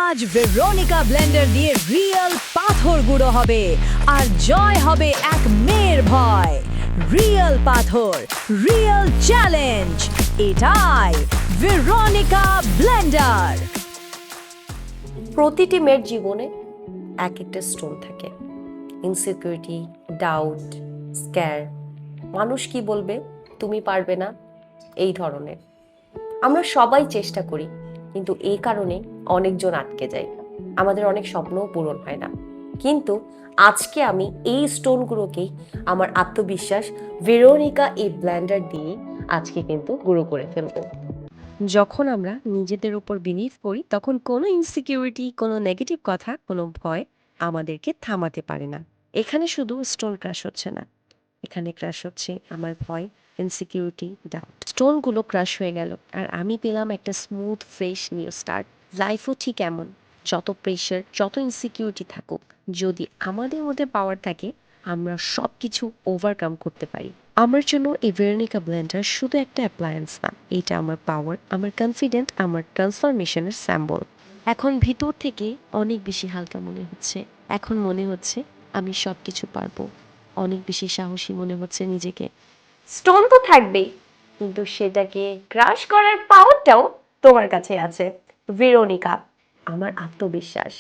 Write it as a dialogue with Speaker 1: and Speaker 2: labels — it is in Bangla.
Speaker 1: আজ ভেরোনিকা ব্লেন্ডার দিয়ে রিয়েল পাথর গুঁড়ো হবে আর জয় হবে এক মেয়ের ভয়। রিয়েল পাথর, রিয়েল চ্যালেঞ্জ, এটাই ভেরোনিকা ব্লেন্ডার।
Speaker 2: প্রতিটি মেয়ের জীবনে এক একটা স্টোন থাকে, ইনসিকিউরিটি, ডাউট, স্ক্যার, মানুষ কি বলবে, তুমি পারবে না, এই ধরনের। আমরা সবাই চেষ্টা করি, কিন্তু এই কারণে অনেকজন আটকে যায়, আমাদের অনেক স্বপ্নও পূরণ হয় না। কিন্তু আজকে আমি এই স্টোনগুলোকেই আমার আত্মবিশ্বাস ভেরোনিকা এই ব্লেন্ডার দিয়ে আজকে কিন্তু গুঁড়ো করে ফেলবো। যখন আমরা নিজেদের উপর বিলিভ করি, তখন কোনো ইনসিকিউরিটি, কোনো নেগেটিভ কথা, কোনো ভয় আমাদেরকে থামাতে পারে না। এখানে শুধু স্টোন ক্রাশ হচ্ছে না, এখানে ক্রাশ হচ্ছে আমার ভয়, ইনসিকিউরিটি, ডাউট। স্টোনগুলো ক্রাশ হয়ে গেল আর আমি পেলাম একটা স্মুথ ফ্রেশ নিউ স্টার্ট। লাইফও ঠিক এমন, যত প্রেশার, যত ইনসিকিউরিটি থাকুক, যদি আমাদের মধ্যে পাওয়ার থাকে, আমরা সব কিছু ওভারকাম করতে পারি। আমার জন্য এই ভেরোনিকা ব্লেন্ডার শুধু একটা অ্যাপ্লায়েন্স না, এটা আমার পাওয়ার, আমার কনফিডেন্ট, আমার ট্রান্সফরমেশনের স্যাম্বল। এখন ভিতর থেকে অনেক বেশি হালকা মনে হচ্ছে। এখন মনে হচ্ছে আমি সব কিছু পারবো। অনেক বেশি সাহসী মনে হচ্ছে নিজেকে। স্টোন তো থাকবেই, কিন্তু সেটাকে ক্রাশ করার পাওয়ারটাও তোমার কাছে আছে। ভেরোনিকা, আমার আত্মবিশ্বাস।